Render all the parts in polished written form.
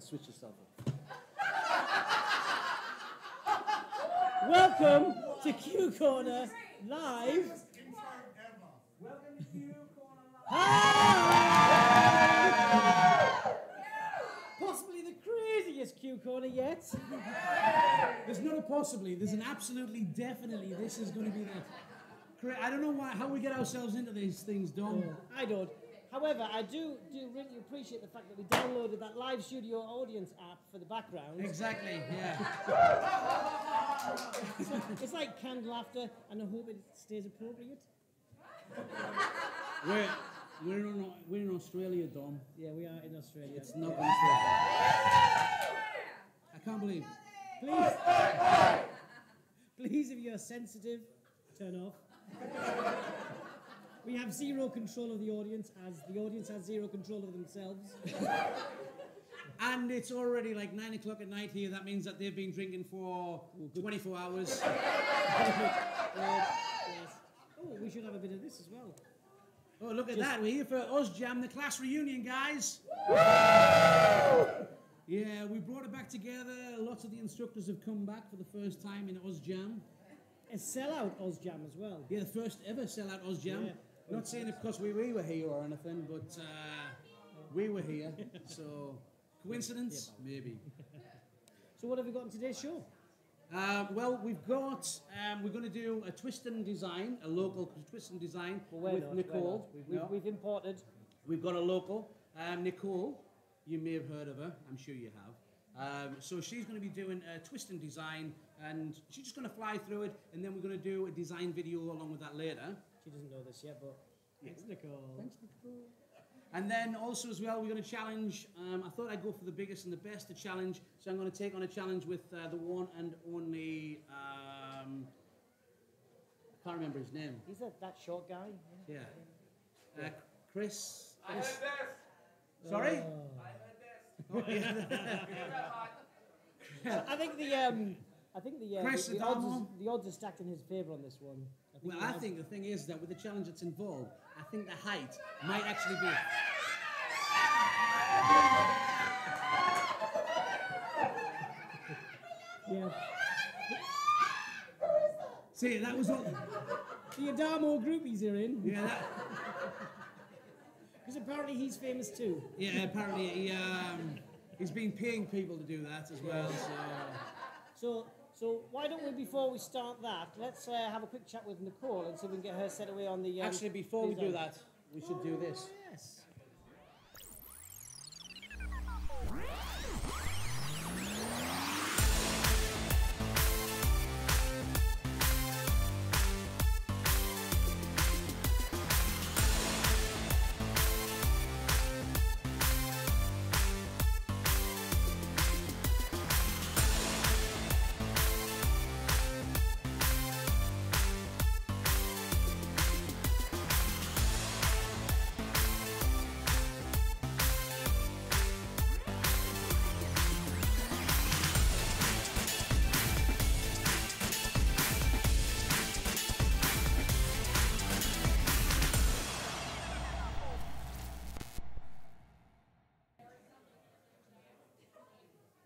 Switch yourself up. Welcome to Q Corner Live. Welcome to Q Corner Live. Possibly the craziest Q Corner yet. There's not a possibly. There's an absolutely, definitely. This is going to be that. I don't know how we get ourselves into these things, Dom. I don't. However, I do really appreciate the fact that we downloaded that live studio audience app for the background. Exactly, yeah. It's like canned laughter, and I hope it stays appropriate. We're in Australia, Dom. Yeah, we are in Australia. It's not going to stay. I can't believe. Please, if you're sensitive, turn off. We have zero control of the audience, as the audience has zero control of themselves. And it's already like 9 o'clock at night here. That means that they've been drinking for 24 hours. Yes. Oh, we should have a bit of this as well. Oh, look at that. We're here for OzJam, the class reunion, guys. Yeah, we brought it back together. Lots of the instructors have come back for the first time in OzJam. A sellout OzJam as well. Yeah, the first ever sellout OzJam. Yeah. Not saying it because we were here or anything, but we were here. So, coincidence? Yeah, maybe. So what have we got in today's show? Well, we've got, we're going to do a twist and design, a local twist and design with Nicole. We've imported. We've got a local. Nicole, you may have heard of her. I'm sure you have. So she's going to be doing a twist and design, and she's just going to fly through it, and then we're going to do a design video along with that later. She doesn't know this yet, but thanks, Nicole. Thanks, Nicole. And then also as well, we're going to challenge, I thought I'd go for the biggest and the best to challenge, so I'm going to take on a challenge with the one and only, I can't remember his name. He's that short guy? Yeah. Chris. I heard this. Sorry? I heard this. Oh, yeah. I think Chris Adamo. the odds are stacked in his favour on this one. I think the thing is that with the challenge that's involved, I think the height might actually be. Yeah. See, that was all. The Adamo groupies are in. Yeah. Because apparently he's famous too. Yeah, apparently he's been paying people to do that as well. So why don't we, before we start that, let's have a quick chat with Nicole and see if we can get her set away on the... Actually, before we do that, we should do this. Yes.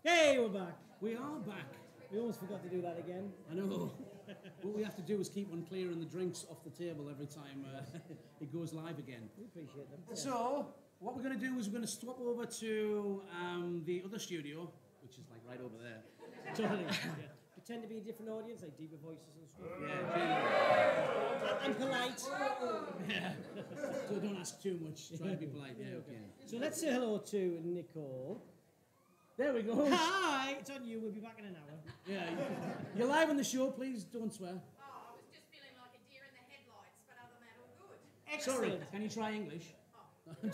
Hey, we're back. We are back. We almost forgot to do that again. I know. What we have to do is keep on clearing the drinks off the table every time it goes live again. We appreciate them. Yeah. So, what we're going to do is we're going to swap over to the other studio, which is like right over there. Totally. Yeah. Pretend to be a different audience, like deeper voices and stuff. Yeah. And polite. Yeah. So don't ask too much. Try to be polite. Yeah, okay. So let's say hello to Nicole. There we go. Hi, it's on you. We'll be back in an hour. Yeah, you're live on the show. Please don't swear. Oh, I was just feeling like a deer in the headlights, but other than that, all good. Excellent. Sorry, can you try English? Oh.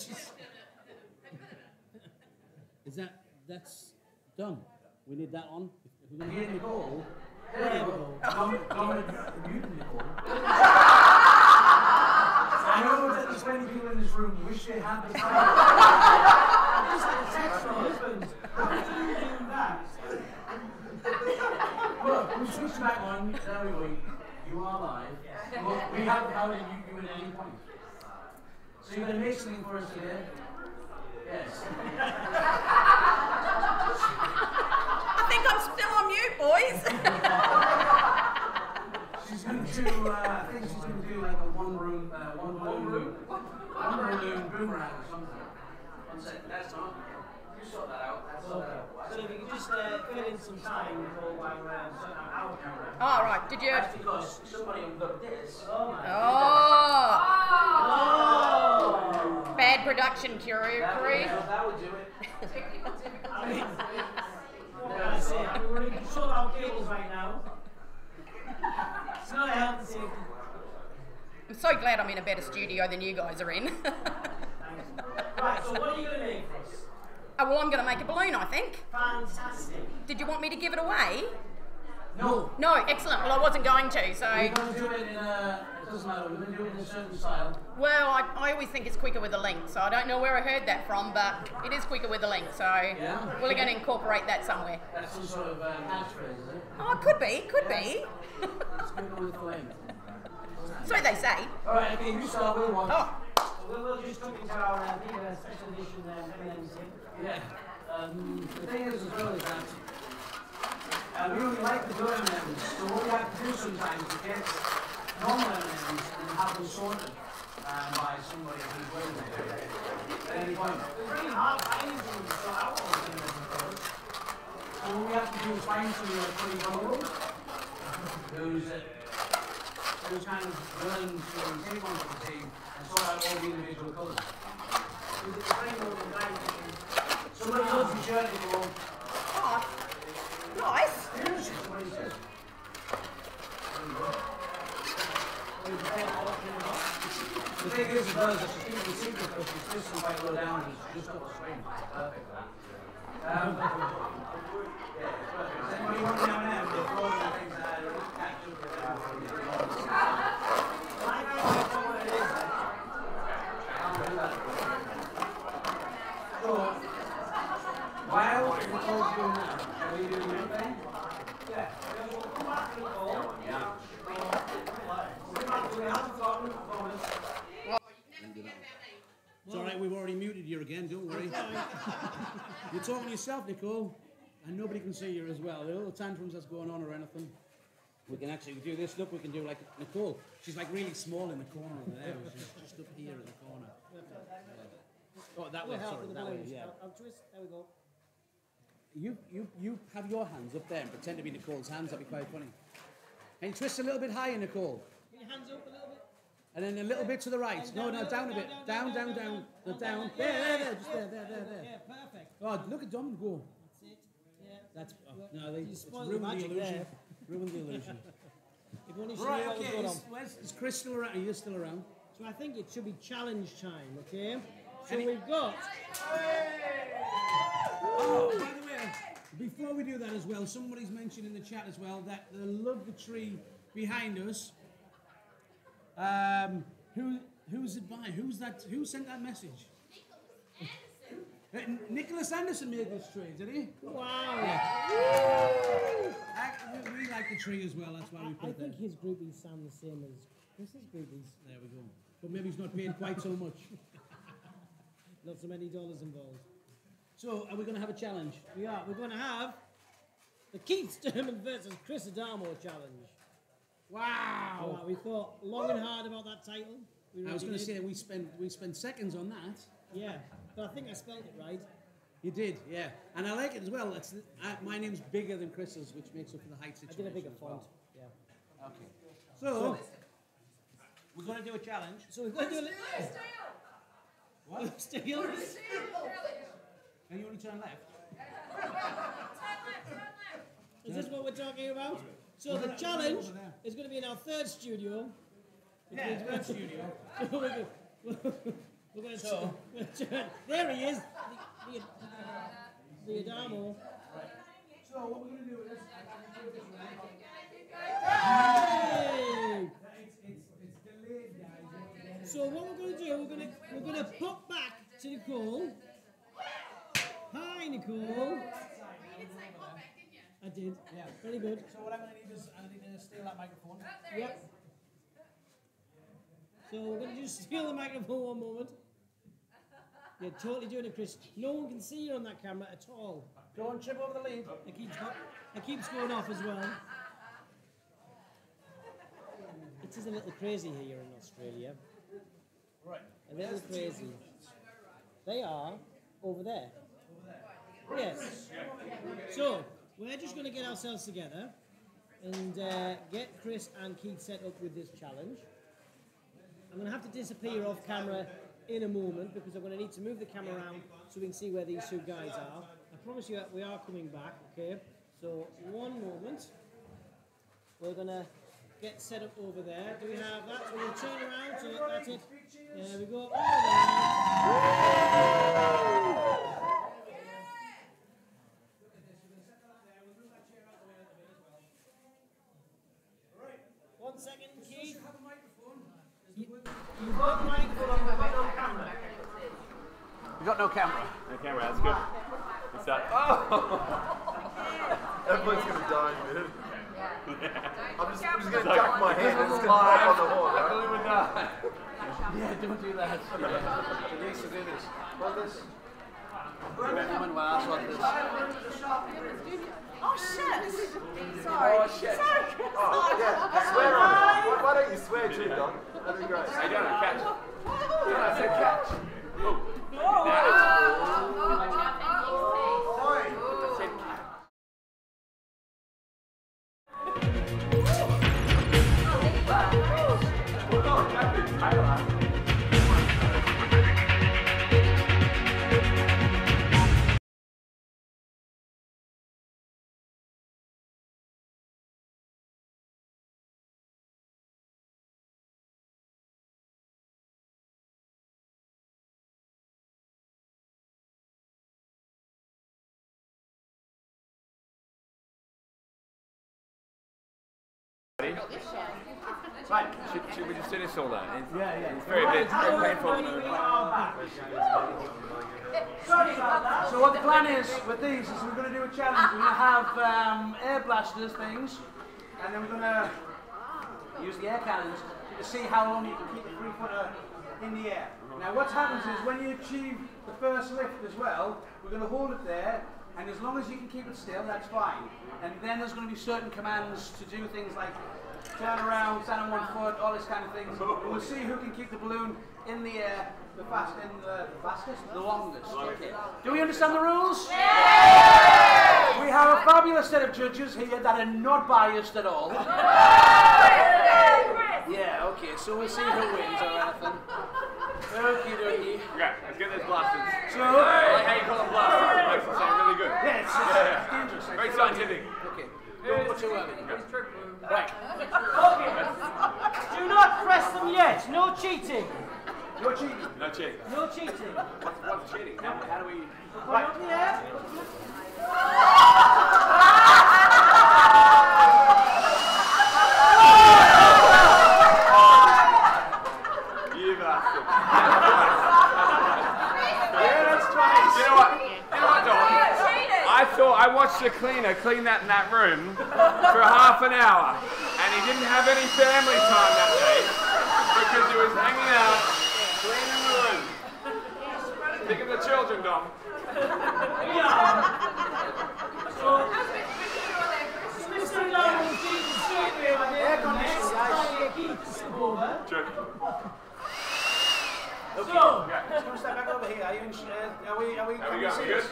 Is that's Done. We need that on. If we're going to get Nicole. There we go. Don't mute Nicole. I know that there's many people in this room who wish they had the time. I just had a text from my husband. How did you do that? Look, we switched back on. There we go. You are live. Look, we have the power to mute you at any point. So you're going to make something for us today? Yes. I think I'm still on mute, boys. She's going to do, I think she's going to do like a one balloon boomerang or something. One second, that's not. You sort that out. So if you could just fill in some time before while we're sorting out our camera. All right. Did you? That's because somebody will look at this. Oh my Oh. Bad production, Curry. That would do it. I mean, what can I say? I mean, we're in short our cables right now. It's not a health and safety. I'm so glad I'm in a better studio than you guys are in. Right, so what are you going to make for us? Oh, well, I'm going to make a balloon, I think. Fantastic. Did you want me to give it away? No. No, excellent. Well, I wasn't going to, so... We're going to do it in a, it doesn't matter, we're going to do it in a certain style. Well, I always think it's quicker with a link, so I don't know where I heard that from, but it is quicker with a link, so we're going to incorporate that somewhere. That's some sort of catchphrase, is it? Oh, it could be, could be. It's quicker with the length. So they say. Alright, okay, you start, we'll watch. Oh, So we'll just come into our special edition M&M's here. Yeah. The thing is as well is that we only like the good M&M's, so what we have to do sometimes is get normal M&M's and have them sorted by somebody who's willing to do it at any point. It's really hard finding them to sort out all the things. So what we have to do is find somebody like pretty vulnerable who's kind of willing to take on to the team and sort out all the individual colours. Is it the framework of guys? Somebody loves the shirt if you want. oh, nice. Here's what he says. The thing is, as well, is that she's keeping the secret because she's listening quite low down and she's just got the screen. Perfect for that. Yeah, it's perfect. Does anybody want down there? They're throwing the things that are catch up with them. So, while Nicole's doing that, shall we do the main thing? Yeah. We'll come back to Nicole. Yeah. We'll come back to the performance. It's alright, we've already muted you again, don't worry. You're talking to yourself, Nicole, and nobody can see you as well. The little tantrums that's going on or anything. We can actually do this, look, we can do like Nicole. She's like really small in the corner over there. She's just up here in the corner. Oh, that way, sorry, that way, yeah. I'll twist, there we go. You have your hands up there and pretend to be Nicole's hands, that'd be quite funny. And you twist a little bit higher, Nicole. Put your hands up a little bit. And then a little bit to the right. No, down a bit. Down. There. Just there. Yeah, perfect. Oh, look at Dom go. That's it. Yeah. That's, no, You it's spoiled the ruined the magic illusion. there. Ruined the illusion. If only she Right, knew what was okay, going on. is Chris still around? Are you still around? So I think it should be challenge time, okay? So we've got... Oh, by the way, before we do that as well, somebody's mentioned in the chat as well that they love the tree behind us. Who's it by? Who sent that message? Nicholas Anderson made this tree, did he? Wow! We like the tree as well, that's why we put I it there. think his groupies sound the same as Chris's groupies. There we go. But maybe he's not paid quite so much. Not so many dollars involved. So, are we going to have a challenge? We are. We're going to have the Keith Sturman versus Chris Adamo challenge. Wow! Wow, we thought long and hard about that title. I was going to say we spent seconds on that. Yeah, but I think I spelled it right. You did, yeah. And I like it as well. My name's bigger than Chris's, which makes up for the height I situation. did a bigger as well. font. Yeah. Okay. So, we're going to do a challenge. So we're going to do a little... What? Still? And you only turn left? Is this what we're talking about? So the challenge is going to be in our third studio. Yeah, third studio. We're going to... There he is! The Adamo. So what we're going to do is, so what we're going to do, we're going to pop back to Nicole. Hi, Nicole. You did say pop back, didn't you? I did. Yeah. Very good. So what I'm going to need is I need to steal that microphone. Oh, there he is. So we're going to just steal the microphone one moment. You're totally doing it, Chris. No one can see you on that camera at all. Don't trip over the lead. It keeps going off as well. It is a little crazy here in Australia. Right. A little crazy. They are over there. Yes. So, we're just going to get ourselves together and get Chris and Keith set up with this challenge. I'm going to have to disappear off camera in a moment because I'm going to need to move the camera around so we can see where these two guys are. I promise you that we are coming back, okay? So, one moment. We're going to get set up over there. Do we have that? So we'll turn around, so that's it. There we go. Over there. 1 second, Keith. You've got the microphone on, we've got no camera. We've got no camera. No camera, that's good. What's that? Oh! Everyone's gonna die in a minute. I'm just gonna like- duck my head and it's gonna pop on the wall, right? Everyone would die. Yeah, don't do that. Denise will do this. Hold this. Women will ask what this. Oh shit! Oh shit. Oh yeah, swear on it. Why don't you swear too, Don? That'd be great. I don't know, catch. Yeah, I said catch. Right. Should we just finish all that? Yeah. It's very big, very painful. Sorry about that. So what the plan is with these is we're going to do a challenge. We're going to have air blasters things, and then we're going to use the air cannons to see how long you can keep the 3-footer in the air. Now what happens is when you achieve the first lift as well, we're going to hold it there, and as long as you can keep it still, that's fine. And then there's going to be certain commands to do things like turn around, stand on 1 foot, all this kind of things. And we'll see who can keep the balloon in the air the fastest, the longest. Okay. Do we understand the rules? Yeah! We have a fabulous set of judges here that are not biased at all. Yeah, okay, so we'll see who wins or anything. Okie dokie. Okay, let's get those blasters. So, I like how you call them blasters. It makes it sound really good. yeah, it's dangerous. Very scientific. Okay, don't put too early. Right. Okay. Do not press them yet. No cheating. No cheating. No cheating. No cheating. What's cheating? How do we... Put it up in the air. You bastard. Yeah, that's twice. You know what, Don? I thought I watched the cleaner clean that in that room for half an hour, and he didn't have any family time that day because he was hanging out cleaning the room. Think of the children, Dom. Air conditioning, guys. Sure. Okay. So, Just gonna step back over here. Are you in, are we There we can go. we see Good? us?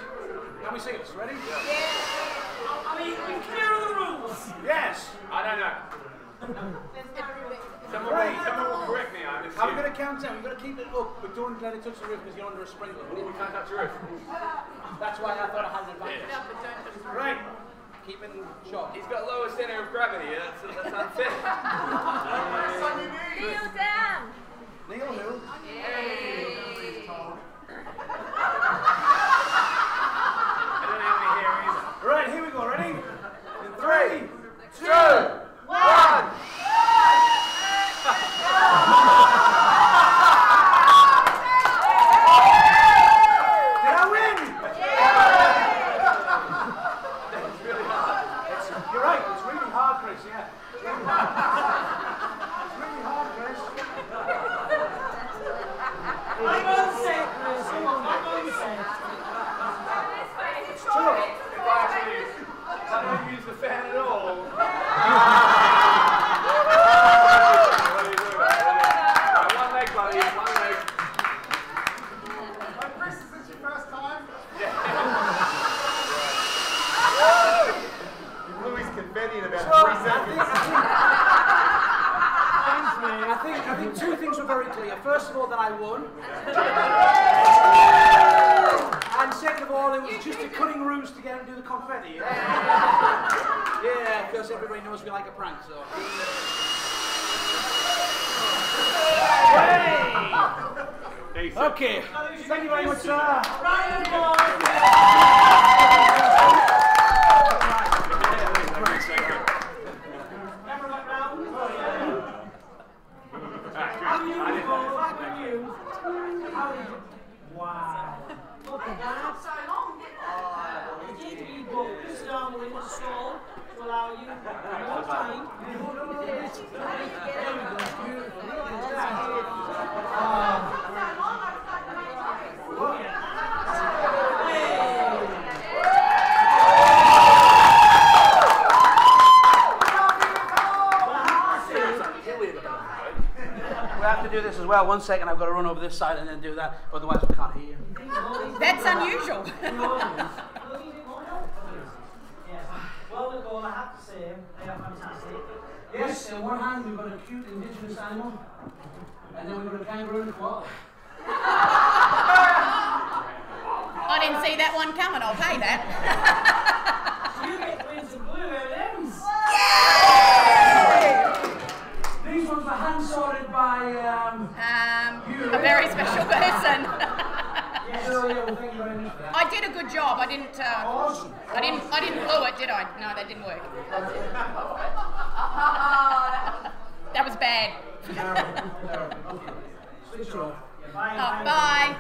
Can we see us? Ready? I mean, we're clear of the rules. Yes. I don't know. Someone will correct me. I'm just How are we going to count down? We've got to keep it up, but don't let it touch the roof because you're under a sprinkler. we can't touch the roof. That's why I thought I had an advantage. Right. Keep it short. He's got lower center of gravity. That's unfair. Kneel down. Neil, who? I don't have any hair either. Right, here we go. Ready? I win? You're right, it's really hard, Chris, yeah. It's really hard, Chris. I'm on set, Chris. Come on, I'm on set. It's tough. I don't use the fan at all. What are you doing? One leg, buddy. One leg. Chris, is this your first time? You blew his confetti in about 3 seconds. I think two things were very clear. First of all, that I won. And second of all, it was just a cunning ruse to get him to do the confetti. Yeah, because everybody knows we like a prank, so. Hey! Okay. Thank you very much, sir. Wow. Look at that. Did we book Chris Adamo into the stall to allow you more time? We have to do this as well. 1 second, I've got to run over this side and then do that. Otherwise, we can't hear you. That's unusual. Well, Nicole, I have to say, they are fantastic. Yes, in one hand, we've got a cute indigenous animal. And then we've got a kangaroo and a koala. I didn't see that one coming, I'll pay that. You get to win some blue M&Ms. These ones were hand sorted by A very special person. So yeah, well, thank you very much for that. I did a good job. I didn't Awesome. I didn't blow it, did I? No, that didn't work. That was bad. Okay. Switch off. Bye.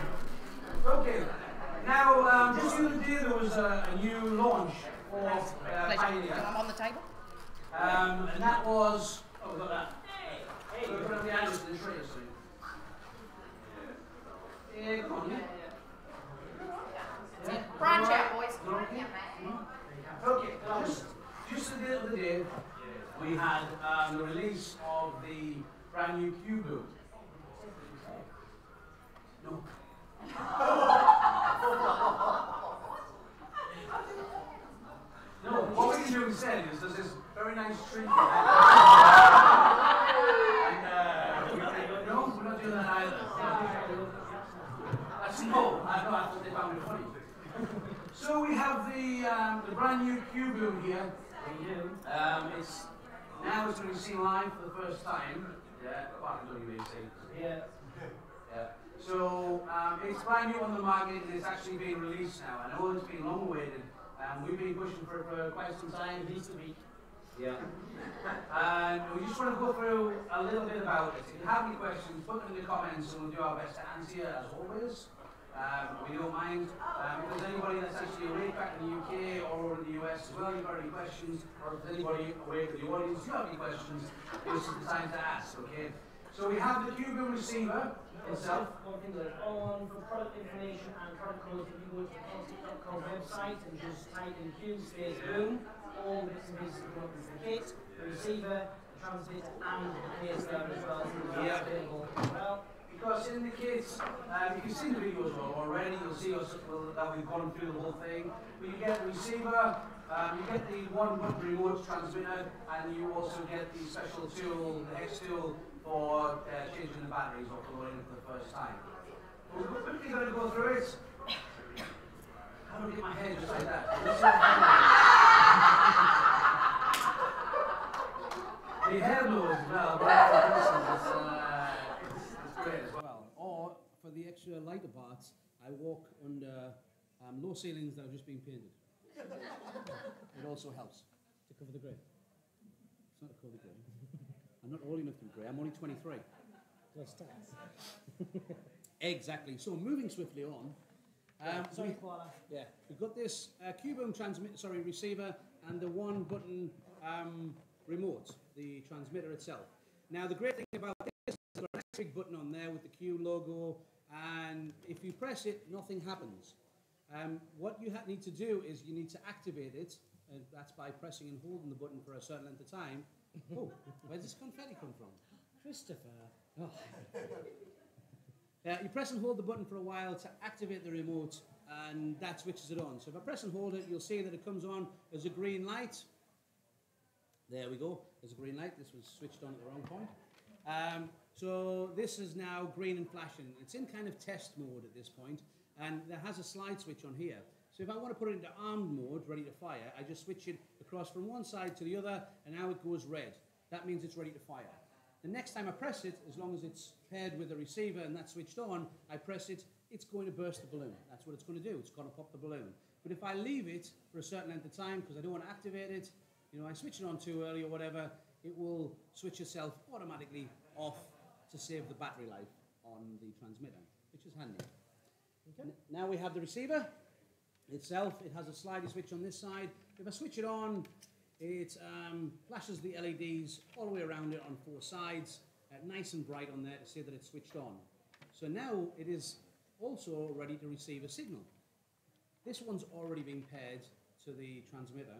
Okay. Now, just the other day there was a new launch for Pleasure. Pioneer. I'm on the table. And that was. Oh, we got that. We're going to be honest in the trade soon. Yeah, come on, yeah. Branch out, boys. Okay, just the other day, we had the release of the brand new Cubo. No. No, what we can do instead is there's this very nice tree here. And no, we're not doing that either. That's no, I thought they found it funny. So we have the brand new Cubo here. It's now it's going to be seen live for the first time. Yeah, apart from WAC. Yeah. Yeah. So it's brand new on the market and it's actually being released now. I know it's been long awaited. We've been pushing for it for quite some time. At least a week. Yeah. And we just want to go through a little bit about it. If you have any questions, put them in the comments and we'll do our best to answer as always. We don't mind. If there's anybody that's actually awake back in the UK or over in the US as well, you've got any questions, or if there's anybody awake in the audience, you have any questions, this is the time to ask, okay? So we have the Cubo receiver itself. One thing that on for product information and product codes, if you go to the plastic.com website and just type in Cube space boom, all the bits and pieces come up as the kit, the receiver, the transmitter, and the case there as well. So that's available as well. Because in the kits, you can see the videos already, you'll see us that we've gone through the whole thing. But you get the receiver, you get the one-button remote transmitter, and you also get the special tool, the X tool, for changing the batteries or for loading it for the first time. We're quickly going to go through it. How do I get my head just like that? The hair knows as well, but as well. Or for the extra lighter parts, I walk under low ceilings that have just been painted. It also helps to cover the grey. It's not to cover the grey. I'm not old enough to be grey. I'm only 23. Plus stats. Exactly. So moving swiftly on. Sorry, Koala. Yeah, we've got this Q-boom receiver and the one button remote, the transmitter itself. Now the great thing about this is there's a big button on there with the Q logo, and if you press it, nothing happens. What you need to do is you need to activate it, and that's by pressing and holding the button for a certain length of time. Oh, where does this confetti come from? Christopher. Oh. You press and hold the button for a while to activate the remote, and that switches it on. So if I press and hold it, you'll see that it comes on as a green light. There we go, there's a green light. This was switched on at the wrong point. So this is now green and flashing. It's in kind of test mode at this point, and there has a slide switch on here. So if I want to put it into armed mode, ready to fire, I just switch it across from one side to the other, and now it goes red. That means it's ready to fire. The next time I press it, as long as it's paired with the receiver and that's switched on, I press it, it's going to burst the balloon. That's what it's going to do. It's going to pop the balloon. But if I leave it for a certain length of time, because I don't want to activate it, you know, I switch it on too early or whatever, it will switch itself automatically off to save the battery life on the transmitter, which is handy. Okay. Now we have the receiver itself. It has a slidey switch on this side. If I switch it on, it flashes the LEDs all the way around it on four sides, nice and bright on there to say that it's switched on. So now it is also ready to receive a signal. This one's already been paired to the transmitter.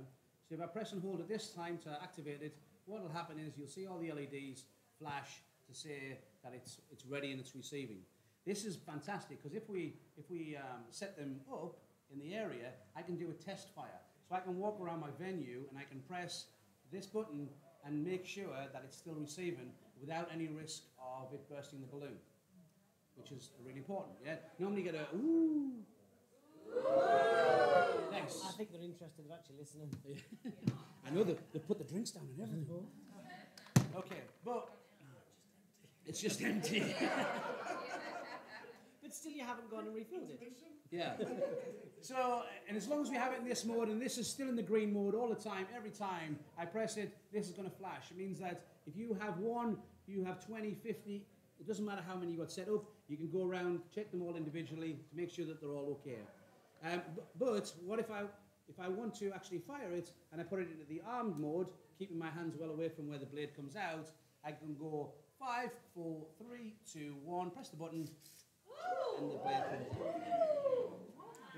So if I press and hold it this time to activate it, what will happen is you'll see all the LEDs flash to say that it's ready and it's receiving. This is fantastic because if we set them up in the area, I can do a test fire. So I can walk around my venue and I can press this button and make sure that it's still receiving without any risk of it bursting the balloon, which is really important. Yeah. Normally you get a ooh. Thanks. I think they're interested in actually listening. I know they put the drinks down and everything. Okay, but it's just empty. But still, you haven't gone and refilled it. Yeah. So, and as long as we have it in this mode, and this is still in the green mode all the time, every time I press it, this is going to flash. It means that if you have one, you have 20, 50, it doesn't matter how many you got set up, you can go around, check them all individually to make sure that they're all okay. But what if I want to actually fire it, and I put it into the armed mode, keeping my hands well away from where the blade comes out, I can go 5, 4, 3, 2, 1, press the button, and the blade comes out.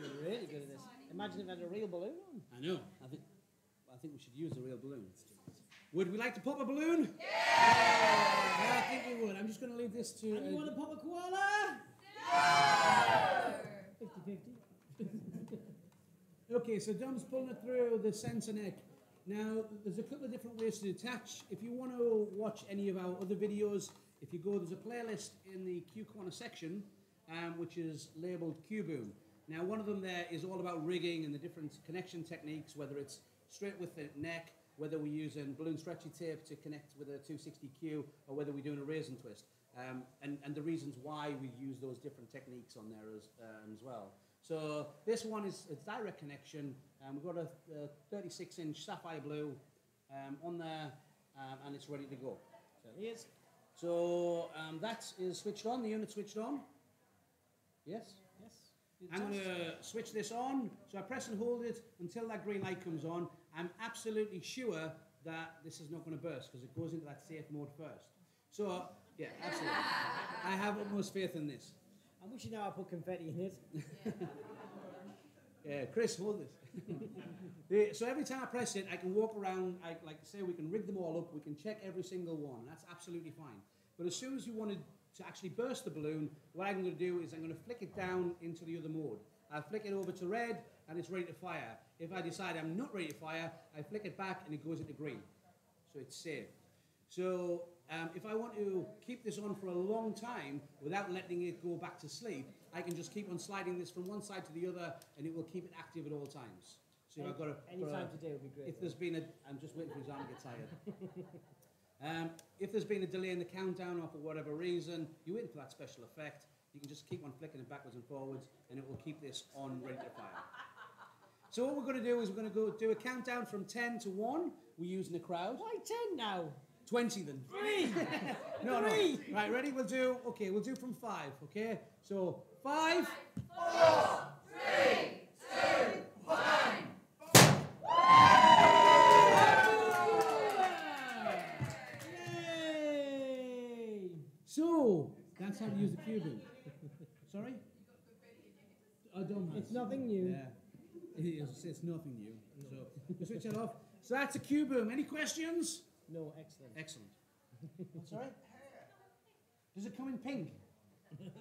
You're really good at this. Imagine if it had a real balloon on. I know. I think we should use a real balloon. Would we like to pop a balloon? Yeah! I think we would. I'm just going to leave this to... And you want to pop a koala? Yeah! 50-50. Okay, so Dom's pulling it through the sensor neck. Now, there's a couple of different ways to attach. If you want to watch any of our other videos, if you go, there's a playlist in the Q Corner section, which is labeled Q-Boom. Now, one of them there is all about rigging and the different connection techniques, whether it's straight with the neck, whether we're using balloon stretchy tape to connect with a 260Q, or whether we're doing a raisin twist, and the reasons why we use those different techniques on there as well. So this one is a direct connection. We've got a 36-inch sapphire blue on there, and it's ready to go. So it is. So that is switched on. The unit's switched on. Yes? Yes. I'm going to switch this on. So I press and hold it until that green light comes on. I'm absolutely sure that this is not going to burst because it goes into that safe mode first. So, yeah, absolutely. I have utmost faith in this. I wish you know I put confetti in it. Yeah, Chris, hold this. So every time I press it, I can walk around, like I say, we can rig them all up, we can check every single one. That's absolutely fine. But as soon as you wanted to actually burst the balloon, what I'm going to do is I'm going to flick it down into the other mode. I'll flick it over to red, and it's ready to fire. If I decide I'm not ready to fire, I flick it back, and it goes into green. So it's safe. So if I want to keep this on for a long time without letting it go back to sleep, I can just keep on sliding this from one side to the other, and it will keep it active at all times. So if I've got any time today would be great. If there's been I'm just waiting for his arm to get tired. If there's been a delay in the countdown or for whatever reason, you're waiting for that special effect, you can just keep on flicking it backwards and forwards, and it will keep this on ready to fire. So what we're going to do is we're going to go do a countdown from 10 to 1. We're using the crowd. Why 10 now? 20 then. 3. No, no. 3. Right, ready? We'll do from 5, okay? So, 5. 4, 3, 2, 1. Yay! So, that's how to use the cubing. Sorry? I don't. It's nothing new. Yeah. It's nothing new. So, we'll switch it off. So that's a cube boom. Any questions? No, excellent. Excellent. Sorry? Does it come in pink? Any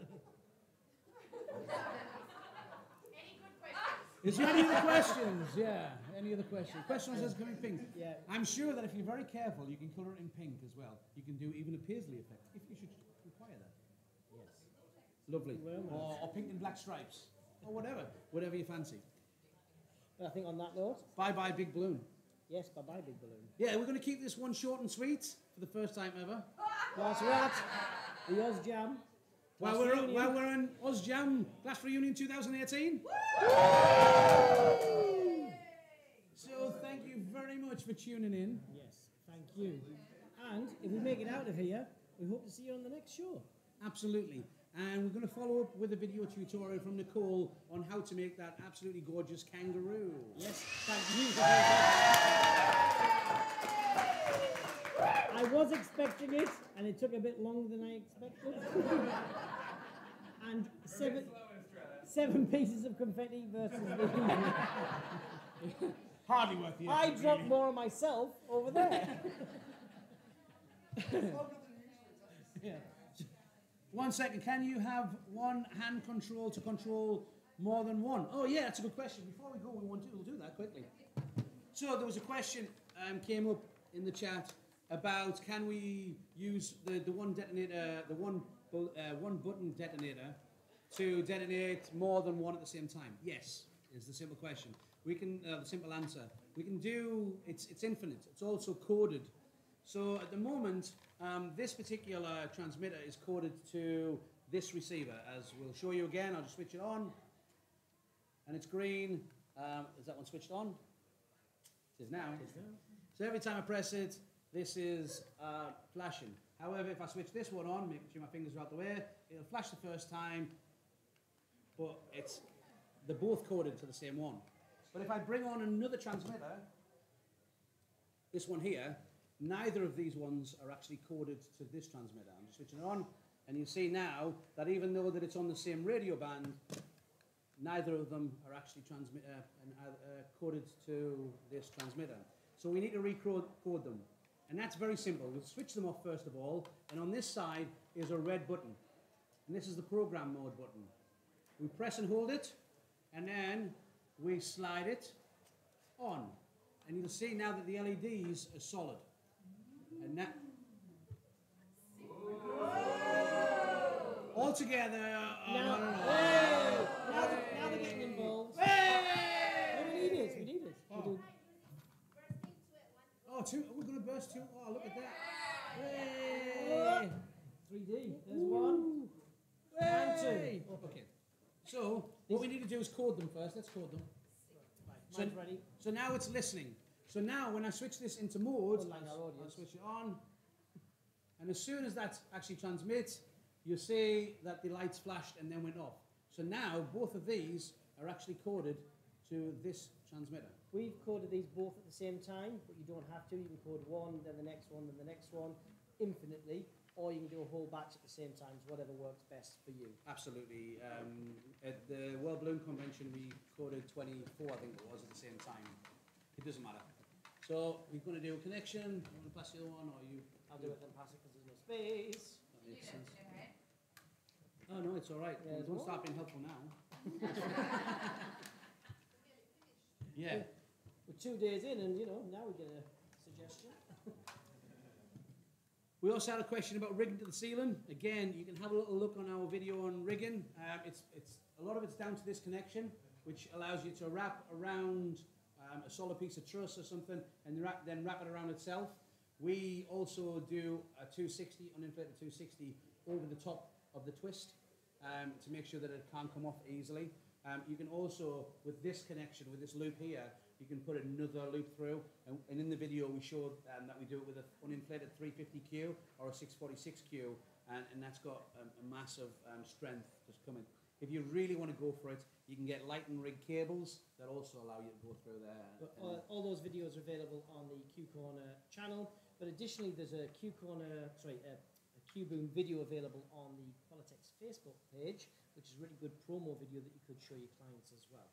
good questions? Is there any other questions? Yeah, any other questions? Questions does it come in pink? Yeah. I'm sure that if you're very careful, you can colour it in pink as well. You can do even a paisley effect, if you should require that. Yes. Lovely. Well, nice. Or pink and black stripes. Or whatever you fancy. But I think on that note, Bye-bye, big balloon. yes, bye-bye, big balloon. Yeah, we're going to keep this one short and sweet for the first time ever. That's right. The Oz Jam. While we're on Oz Jam Class Reunion 2018. So thank you very much for tuning in. Yes, thank you. And if we make it out of here, we hope to see you on the next show. Absolutely. And we're going to follow up with a video tutorial from Nicole on how to make that absolutely gorgeous kangaroo. Yes, thank you. I was expecting it, and it took a bit longer than I expected. And seven pieces of confetti versus the Hardly worth the effort. I dropped more on myself over there. Yeah. 1 second. Can you have one hand control to control more than one? Oh yeah, that's a good question. Before we go, we'll do that quickly. So there was a question came up in the chat about can we use the one detonator, the one button detonator to detonate more than one at the same time? Yes, is the simple question. We can the simple answer. We can do it's infinite. It's also coded. So at the moment, this particular transmitter is coded to this receiver. As we'll show you again, I'll just switch it on, and it's green. Is that one switched on? It is now. So every time I press it, this is flashing. However, if I switch this one on, making sure my fingers are out the way, it'll flash the first time, but they're both coded to the same one. But if I bring on another transmitter, this one here, neither of these ones are actually coded to this transmitter. I'm just switching it on, and you see now that even though that it's on the same radio band, neither of them are actually coded to this transmitter. So we need to recode them. And that's very simple. We'll switch them off first of all, and on this side is a red button. And this is the program mode button. We press and hold it, and then we slide it on. And you'll see now that the LEDs are solid. And that all together. Now they're getting involved. No, we need it. We do. Oh, we're going to burst two. Oh, look at that. Hey. 3D. There's one. And two. Okay. So, what we need to do is code them first. Let's code them. Right, mine's ready. So now it's listening. So now when I switch this into mode, Like our audience. I'll switch it on. And as soon as that actually transmits, you'll see that the lights flashed and then went off. So now both of these are actually coded to this transmitter. We've coded these both at the same time, but you don't have to. You can code one, then the next one, then the next one, infinitely, or you can do a whole batch at the same time, whatever works best for you. Absolutely. At the World Balloon Convention, we coded 24, I think it was, at the same time. It doesn't matter. So we're going to do a connection. You want to pass the other one, or you? I'll do it then pass it because there's no space. That makes sense. Oh no, it's all right. Yeah, Don't start being helpful now. Yeah. We're 2 days in, and now we get a suggestion. We also had a question about rigging to the ceiling. Again, you can have a little look on our video on rigging. It's a lot of it's down to this connection, which allows you to wrap around a solid piece of truss or something, and then wrap it around itself. We also do a 260, uninflated 260 over the top of the twist to make sure that it can't come off easily. You can also, with this connection, with this loop here, you can put another loop through. And in the video, we showed that we do it with an uninflated 350Q or a 646Q, and that's got a massive strength just coming. If you really want to go for it, you can get light and rig cables that also allow you to go through there. All those videos are available on the Q Corner channel, but additionally there's a Q Boom video available on the Qualitex Facebook page, which is a really good promo video that you could show your clients as well.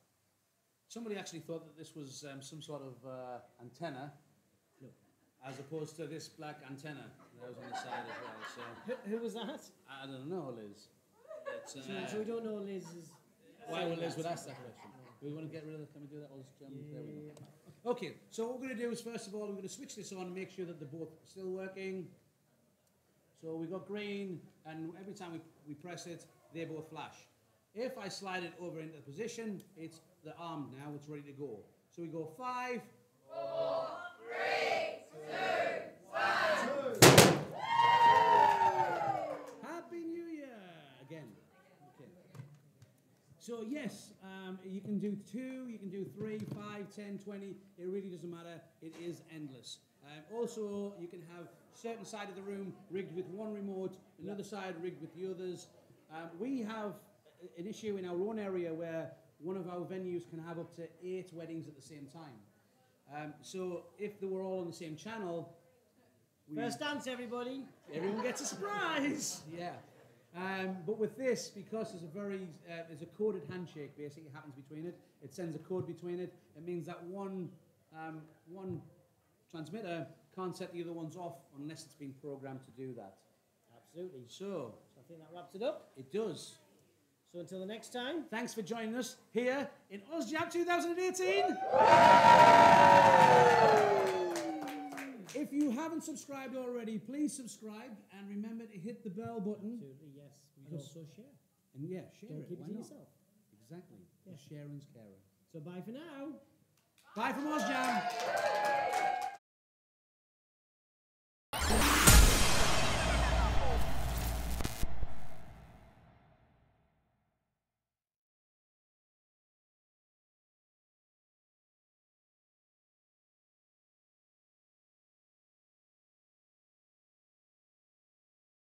Somebody actually thought that this was some sort of antenna, No. as opposed to this black antenna that was on the side as well. So Who was that? I don't know, Liz. It's, So we don't know Liz's. why would Liz would ask that question? We want to get rid of it. Can we do that? There we go. Okay, so what we're going to do is, first of all, we're going to switch this on, make sure that they're both still working. So we've got green, and every time we press it, they both flash. If I slide it over into the position, it's the armed now, it's ready to go. So we go 5, 4, 3, 2, 1. Happy New Year again. Okay. So yes, you can do 2, you can do 3, 5, 10, 20. It really doesn't matter. It is endless. Also, you can have certain side of the room rigged with one remote, another side rigged with the others. We have an issue in our own area where one of our venues can have up to 8 weddings at the same time. So if they were all on the same channel, First dance, everybody. Everyone gets a surprise. Yeah. But with this, because there's a coded handshake basically happens between it. It sends a code between it. It means that one transmitter can't set the other ones off unless it's been programmed to do that. Absolutely. So I think that wraps it up. it does. So until the next time. Thanks for joining us here in OzJam 2018. If you haven't subscribed already, please subscribe and remember to hit the bell button. Absolutely, yes. We can also share. And yeah, share Don't it. keep it Why to not? yourself. Exactly. Yeah. Sharon's carer. So bye for now. Bye from OzJam.